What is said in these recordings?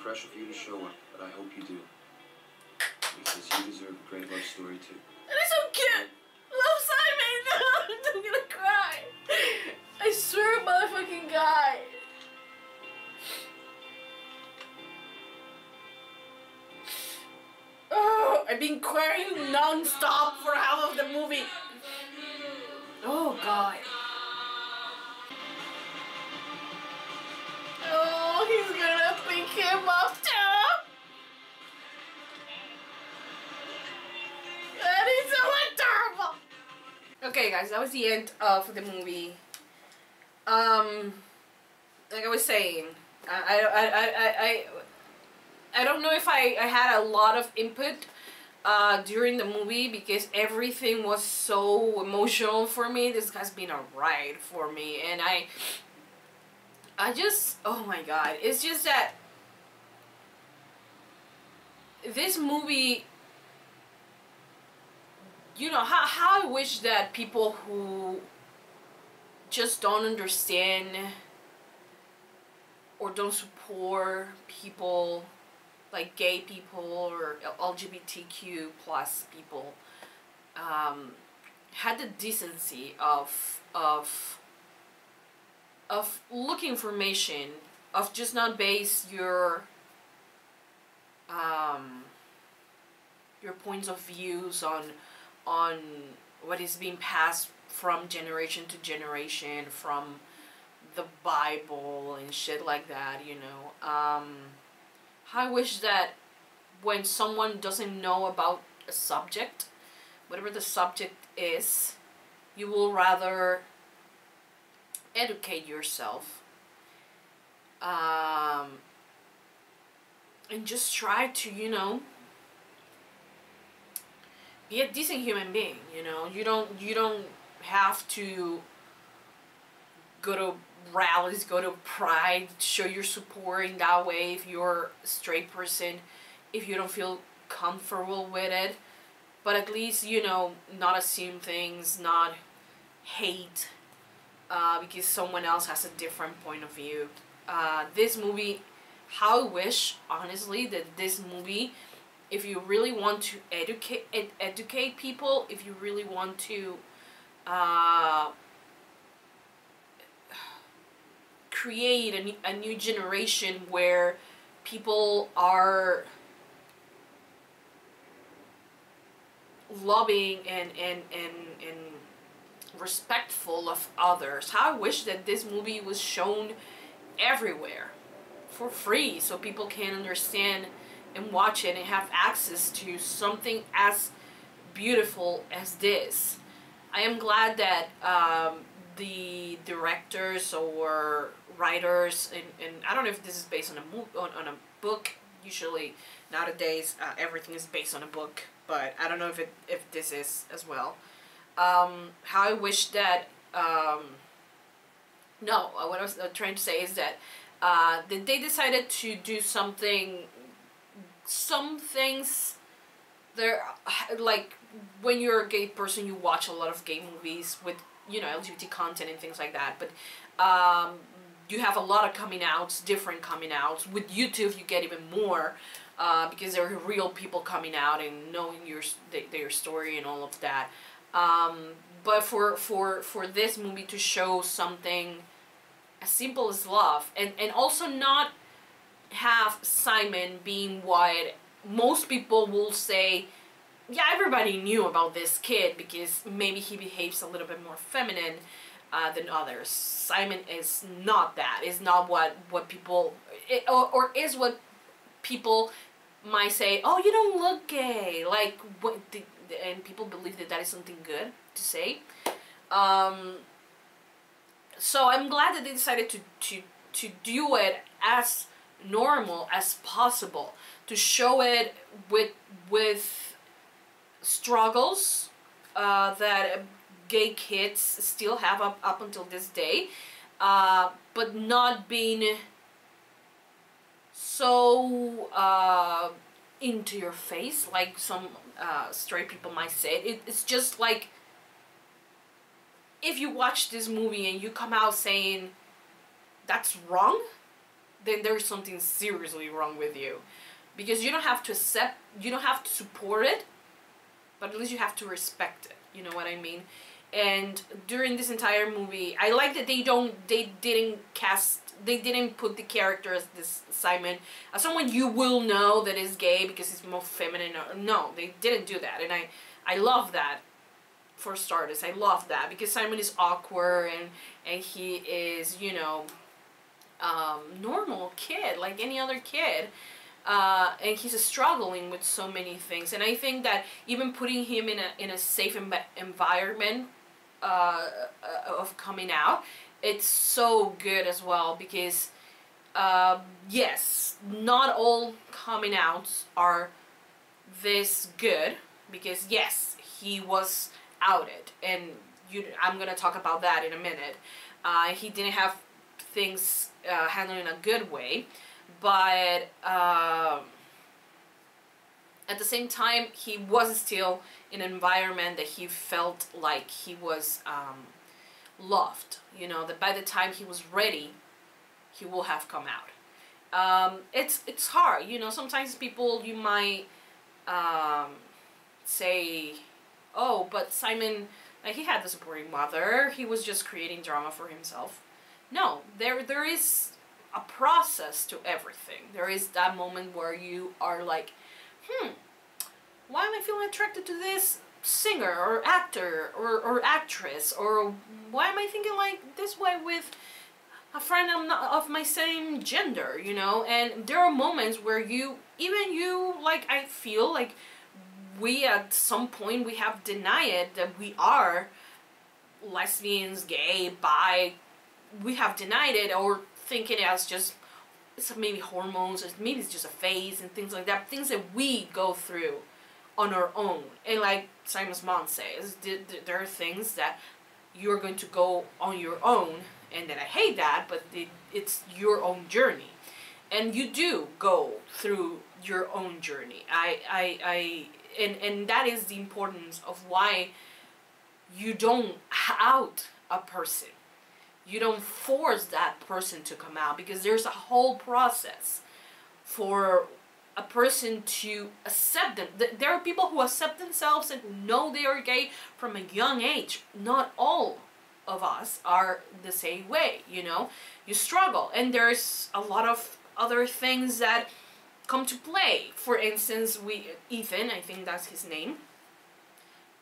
pressure for you to show up, but I hope you do. Because you deserve a great love story too. That is so cute! Love Simon! I'm gonna cry! I swear, motherfucking guy! Oh, I've been crying non-stop for half of the movie. Oh god. Oh, he's gonna pick him up too! That is so adorable! Okay guys, that was the end of the movie. Like I was saying, I don't know if I had a lot of input during the movie because everything was so emotional for me. This has been a ride for me, and I just, oh my god, it's just that this movie, you know, how I wish that people who just don't understand or don't support people like gay people or LGBTQ plus people had the decency of looking information, of just not base your points of views on what is being passed from generation to generation from the Bible and shit like that, you know. I wish that when someone doesn't know about a subject, whatever the subject is, you will rather educate yourself and just try to, you know, be a decent human being. You know, you don't have to go to rallies, go to pride, show your support in that way if you're a straight person, if you don't feel comfortable with it. But at least, you know, not assume things, not hate because someone else has a different point of view. This movie, how I wish, honestly, that this movie, if you really want to educate people, if you really want to create a new generation where people are loving and respectful of others. How I wish that this movie was shown everywhere for free so people can understand and watch it and have access to something as beautiful as this. I am glad that the directors or writers, and I don't know if this is based on a book. Usually nowadays everything is based on a book, but I don't know if this is as well. How I wish that no, what I was trying to say is that they decided to do something. Some things there, like when you're a gay person, you watch a lot of gay movies with, you know, LGBT content and things like that. But you have a lot of coming outs, different coming outs. With YouTube, you get even more because there are real people coming out and knowing their story and all of that. But for this movie to show something as simple as love, and also not have Simon being what most people will say, yeah, everybody knew about this kid because maybe he behaves a little bit more feminine than others. Simon is not that. Is not what people, or is what people might say, oh, you don't look gay. Like, and people believe that that is something good to say. So I'm glad that they decided to do it as normal as possible, to show it with struggles that gay kids still have up until this day, but not being so into your face like some straight people might say. It's just like, if you watch this movie and you come out saying that's wrong, then there's something seriously wrong with you. Because you don't have to accept, you don't have to support it, but at least you have to respect it. You know what I mean? And during this entire movie, I like that they didn't put the character as this Simon as someone you will know that is gay because he's more feminine. No, they didn't do that, and I love that. For starters, I love that because Simon is awkward and he is, you know, normal kid like any other kid, and he's struggling with so many things. And I think that even putting him in a safe environment of coming out, it's so good as well because yes, not all coming outs are this good because yes, he was outed, and I'm gonna talk about that in a minute. He didn't have things handled in a good way, but at the same time he was still in an environment that he felt like he was loved, you know, that by the time he was ready he will have come out. It's hard, you know, sometimes people, you might say, oh, but Simon, like, he had the supporting mother, he was just creating drama for himself. No, there is a process to everything. There is that moment where you are like, why am I feeling attracted to this singer or actor or actress, or why am I thinking like this way with a friend of my same gender, you know? And there are moments where you, like, I feel like we at some point we have denied that we are lesbians, gay, bi. We have denied it, or thinking it as just it's maybe hormones, or maybe it's just a phase and things like that. Things that we go through on our own. And like Simon's mom says, there are things that you're going to go on your own, and that I hate that, but it's your own journey, and you do go through your own journey. And that is the importance of why you don't out a person. You don't force that person to come out, because there's a whole process for a person to accept them. There are people who accept themselves and who know they are gay from a young age. Not all of us are the same way, you know. You struggle, and there's a lot of other things that come to play. For instance, Ethan, I think that's his name,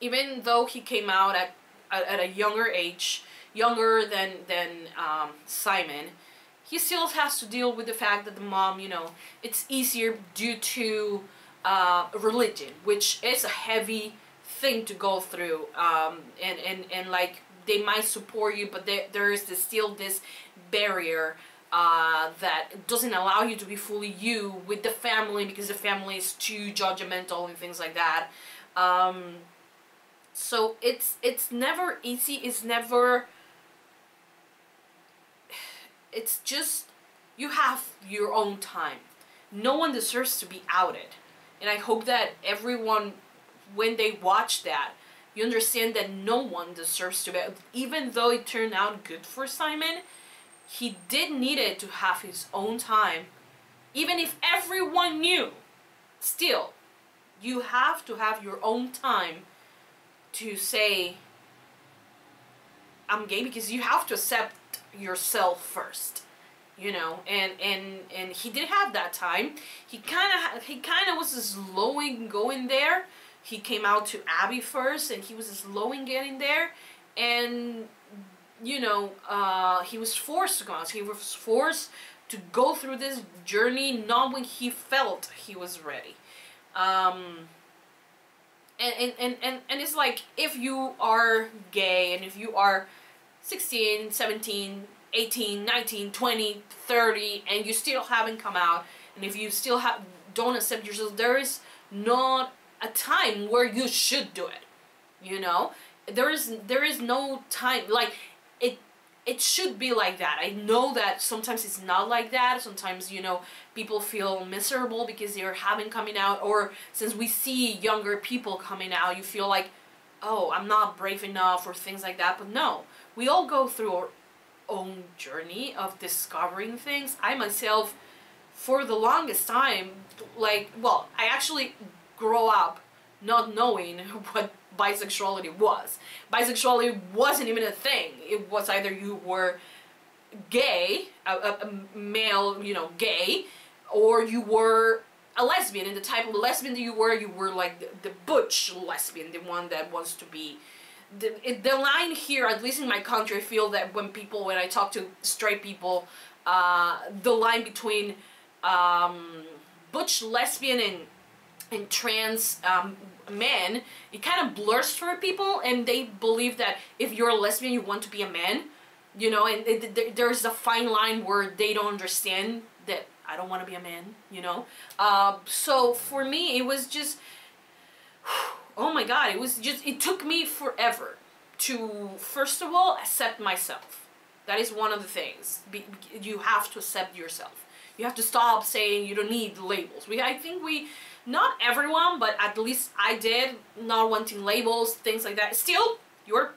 even though he came out at a younger age, younger than Simon, he still has to deal with the fact that the mom, you know, it's easier due to religion, which is a heavy thing to go through, and like, they might support you, but there is still this barrier that doesn't allow you to be fully you with the family, because the family is too judgmental and things like that. So it's never easy. It's just, you have your own time. No one deserves to be outed, and I hope that everyone, when they watch that, you understand that no one deserves to be, even though it turned out good for Simon. He did need it to have his own time. Even if everyone knew, still, you have to have your own time to say, I'm gay, because you have to accept yourself first, you know. And he did have that time. He kind of was slowing going there. He came out to Abby first, and he was slowing getting there, and you know, he was forced to come out. He was forced to go through this journey, not when he felt he was ready. And it's like, if you are gay, and if you are 16, 17, 18, 19, 20, 30, and you still haven't come out, and if you still don't accept yourself, there is not a time where you should do it, you know? There is no time, like, it should be like that. I know that sometimes it's not like that. Sometimes, you know, people feel miserable because they're having coming out, or since we see younger people coming out, you feel like, oh, I'm not brave enough, or things like that. But no, we all go through own journey of discovering things. I myself, for the longest time, like, well, I actually grew up not knowing what bisexuality was. Bisexuality wasn't even a thing. It was either you were gay, a male, you know, gay, or you were a lesbian. And the type of lesbian that you were like the butch lesbian, the one that wants to be. The line here, at least in my country, I feel that when I talk to straight people, the line between butch lesbian and trans men, it kind of blurs for people, and they believe that if you're a lesbian, you want to be a man, you know, and there's a fine line where they don't understand that I don't want to be a man, you know. So for me, it was just, oh my God, it took me forever to, first of all, accept myself. That is one of the things. You have to accept yourself. You have to stop saying you don't need labels. I think not everyone, but at least I did, not wanting labels, things like that. Still, you're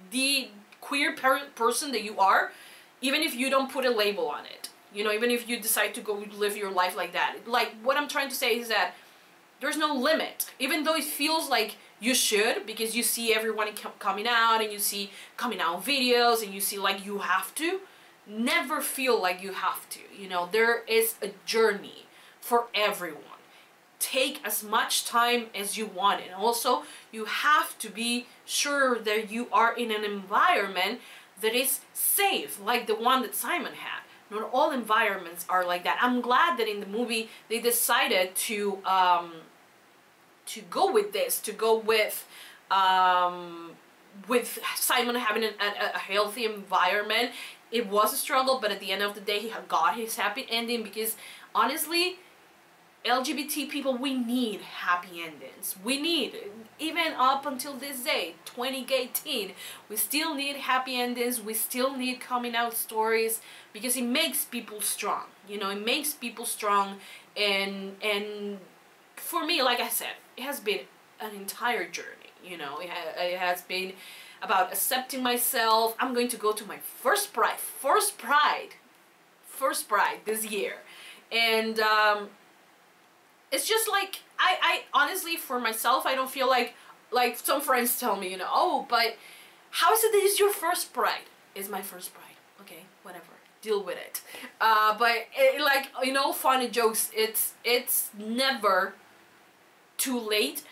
the queer person that you are, even if you don't put a label on it. You know, even if you decide to go live your life like that. Like, what I'm trying to say is that there's no limit. Even though it feels like you should, because you see everyone coming out, and you see coming out videos, and you see like you have to, never feel like you have to. You know, there is a journey for everyone. Take as much time as you want, and also you have to be sure that you are in an environment that is safe, like the one that Simon had. Not all environments are like that. I'm glad that in the movie they decided to go with this, to go with Simon having a healthy environment. It was a struggle, but at the end of the day, he got his happy ending, because honestly, LGBT people, we need happy endings. We need, even up until this day, 2018, we still need happy endings. We still need coming out stories, because it makes people strong. You know, it makes people strong. And for me, like I said, it has been an entire journey. You know, it has been about accepting myself. I'm going to go to my first pride this year. And it's just like, I honestly, for myself, I don't feel like some friends tell me, you know, oh, but how is it that it's your first pride? It's my first pride. Okay, whatever, deal with it. But like, you know, funny jokes, it's never too late.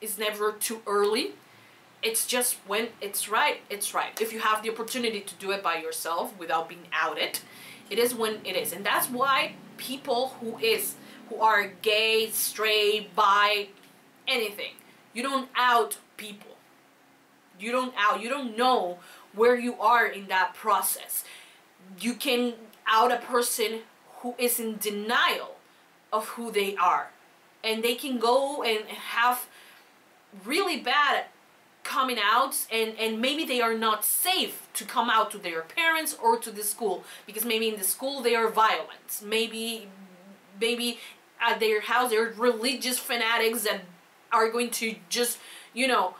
It's never too early. It's just when it's right, it's right. If you have the opportunity to do it by yourself without being outed, it is when it is. And that's why people who are gay, straight, bi, anything, you don't out people. You don't know where you are in that process. You can out a person who is in denial of who they are. And they can go and have really bad coming out, and maybe they are not safe to come out to their parents or to the school, because maybe in the school they are violent. Maybe at their house they're religious fanatics that are going to just, you know,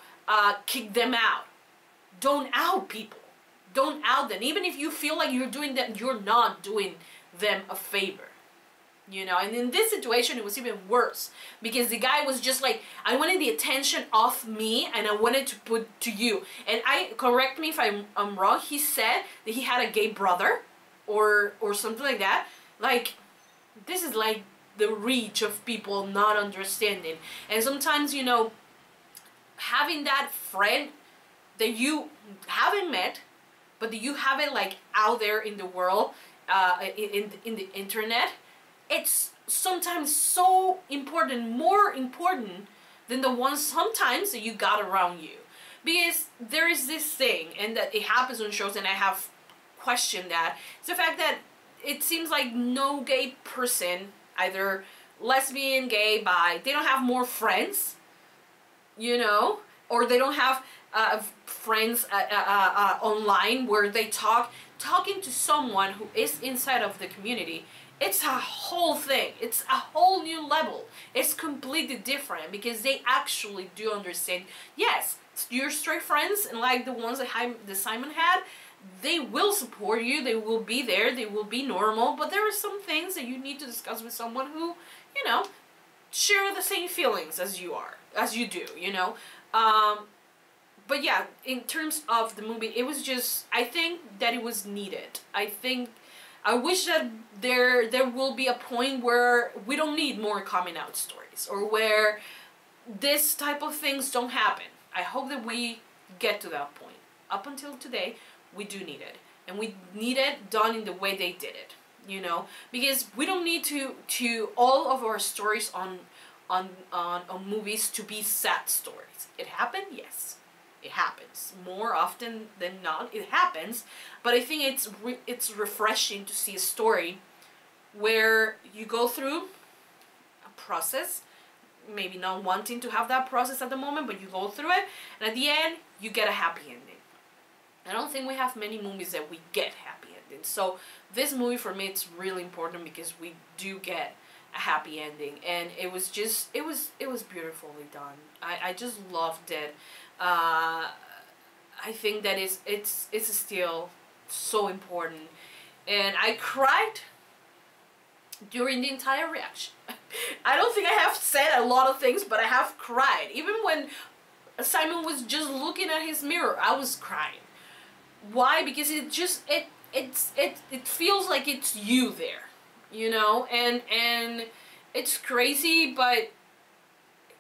kick them out. Don't out people. Don't out them. Even if you feel like you're doing them, you're not doing them a favor. You know, and in this situation it was even worse, because the guy was just like, I wanted the attention off me and I wanted to put to you. And correct me if I'm wrong, he said that he had a gay brother or something like that. Like, this is like the reach of people not understanding. And sometimes, you know, having that friend that you haven't met, but that you have it like out there in the world, in the internet, it's sometimes so important, more important than the ones sometimes that you got around you. Because there is this thing, and that it happens on shows, and I have questioned that. It's the fact that it seems like no gay person, either lesbian, gay, bi, they don't have more friends, you know, or they don't have friends online where they talking to someone who is inside of the community. It's a whole thing. It's a whole new level. It's completely different, because they actually do understand. Yes, your straight friends, and like the ones that Simon had, they will support you, they will be there, they will be normal, but there are some things that you need to discuss with someone who, you know, share the same feelings as you do, you know. But yeah, in terms of the movie, it was just, I think that it was needed. I wish that there will be a point where we don't need more coming out stories, or where this type of things don't happen. I hope that we get to that point. Up until today, we do need it, and we need it done in the way they did it, you know, because we don't need to all of our stories on movies to be sad stories. It happened, yes, it happens more often than not. It happens, but I think it's refreshing to see a story where you go through a process, maybe not wanting to have that process at the moment, but you go through it, and at the end you get a happy ending. I don't think we have many movies that we get happy endings. So this movie for me, it's really important because we do get a happy ending, and it was just, it was beautifully done. I just loved it. I think that it's still so important, and I cried during the entire reaction. I don't think I have said a lot of things, but I have cried. Even when Simon was just looking at his mirror, I was crying. Why? Because it feels like it's you there, you know, and it's crazy, but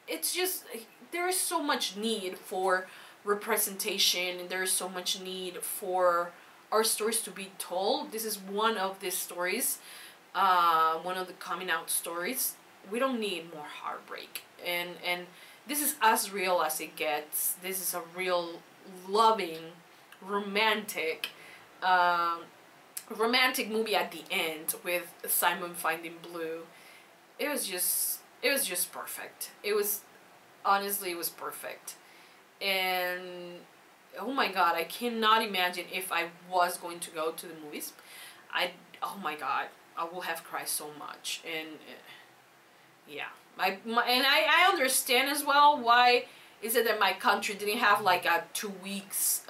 it's just, there is so much need for representation, and there is so much need for our stories to be told. This is one of these stories, one of the coming out stories. We don't need more heartbreak, and this is as real as it gets. This is a real loving, romantic movie at the end with Simon finding Blue. It was just perfect. It was, honestly, it was perfect. And oh my god, I cannot imagine if I was going to go to the movies. Oh my god, I will have cried so much. And yeah, and I understand as well why is it that my country didn't have like a 2 weeks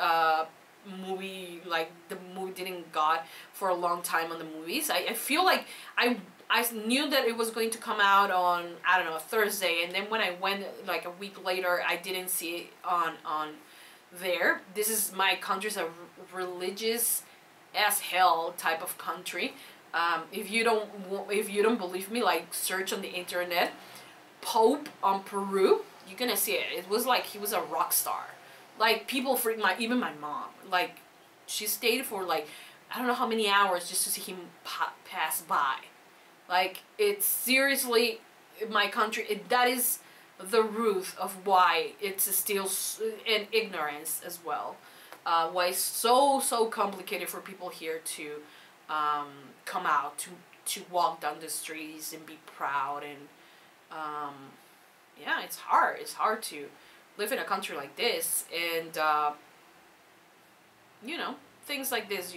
movie, like the movie didn't got for a long time on the movies. I feel like I knew that it was going to come out on, I don't know, Thursday, and then when I went like a week later, I didn't see it on there. This is, my country's a religious as hell type of country. If you don't believe me, like search on the internet Pope on Peru, you're gonna see it. It was like he was a rock star. Like, people freaked even my mom. Like, she stayed for like, I don't know how many hours just to see him pass by. Like, it's seriously, my country, that is the root of why it's still in ignorance as well. Why it's so complicated for people here to come out, to walk down the streets and be proud, and yeah, it's hard to live in a country like this, and you know, things like this,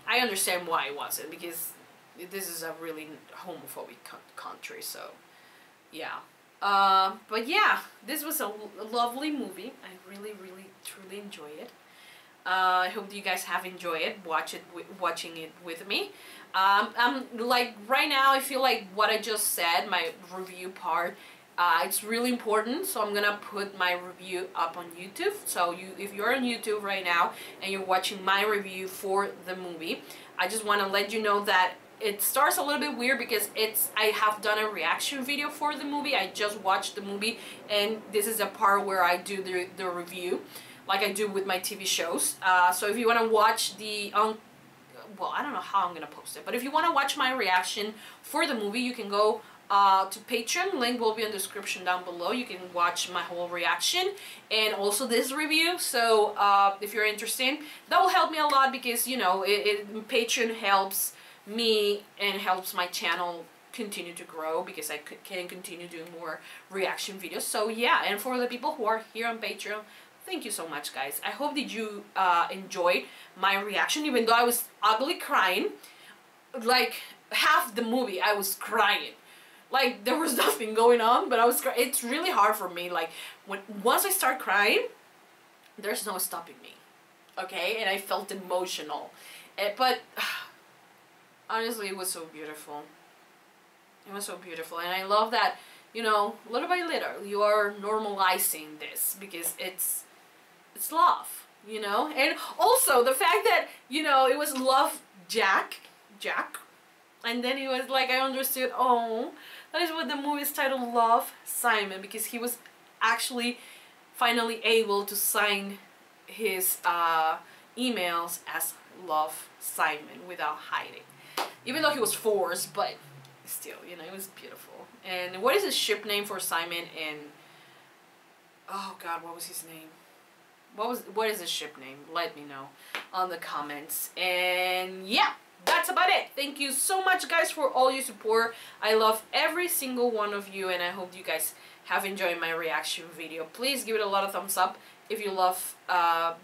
I understand why it wasn't, because this is a really homophobic country. So yeah, but yeah, this was a lovely movie. I really truly enjoyed it. I hope you guys have enjoyed it, watching it with me. I'm like, right now I feel like what I just said, my review part, it's really important, so I'm gonna put my review up on YouTube. So if you're on YouTube right now and you're watching my review for the movie, I just want to let you know that it starts a little bit weird because I have done a reaction video for the movie. I just watched the movie, and this is a part where I do the review, like I do with my TV shows. So if you want to watch well, I don't know how I'm gonna post it, but if you want to watch my reaction for the movie, you can go to Patreon. Link will be in the description down below. You can watch my whole reaction and also this review. So if you're interested, that will help me a lot, because, you know, Patreon helps me and helps my channel continue to grow, because I can continue doing more reaction videos. So yeah, and for the people who are here on Patreon, thank you so much, guys. I hope that you enjoyed my reaction, even though I was ugly crying. Like, half the movie I was crying. Like, there was nothing going on, but I was crying. It's really hard for me. Like, once I start crying, there's no stopping me. Okay, and I felt emotional. But honestly, it was so beautiful. It was so beautiful, and I love that, you know, little by little, you are normalizing this, because it's love, you know? And also, the fact that, you know, it was love Jack, and then it was like, I understood, oh, that is what the movie is titled, Love Simon, because he was actually finally able to sign his emails as Love Simon without hiding. Even though he was forced, but still, you know, it was beautiful. And what is his ship name for Simon in... Oh God, what was his name? What is his ship name? Let me know on the comments. And yeah, that's about it. Thank you so much, guys, for all your support. I love every single one of you, and I hope you guys have enjoyed my reaction video. Please give it a lot of thumbs up if you love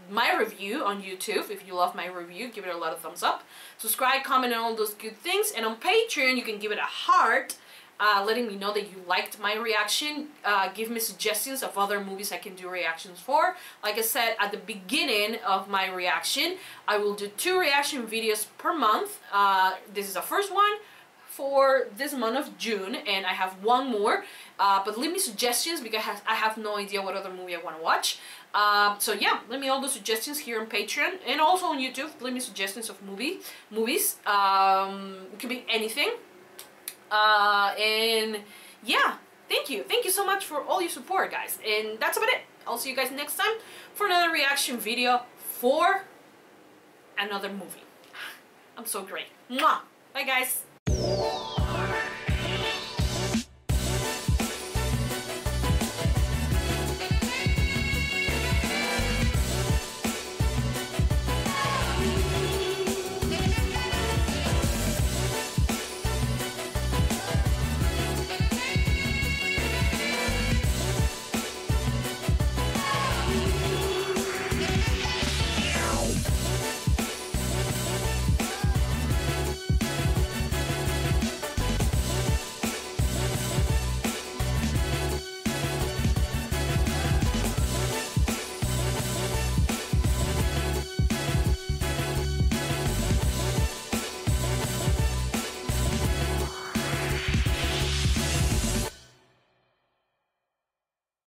my review on YouTube. If you love my review, give it a lot of thumbs up. Subscribe, comment, and all those good things. And on Patreon, you can give it a heart, letting me know that you liked my reaction. Give me suggestions of other movies I can do reactions for. Like I said at the beginning of my reaction, I will do 2 reaction videos per month. This is the first one for this month of June, and I have 1 more. But leave me suggestions, because I have no idea what other movie I want to watch. So yeah, leave me all those suggestions here on Patreon, and also on YouTube. Leave me suggestions of movies. It could be anything. And yeah, thank you so much for all your support, guys, and that's about it. I'll see you guys next time for another reaction video for another movie. I'm so great. Mwah! Bye, guys.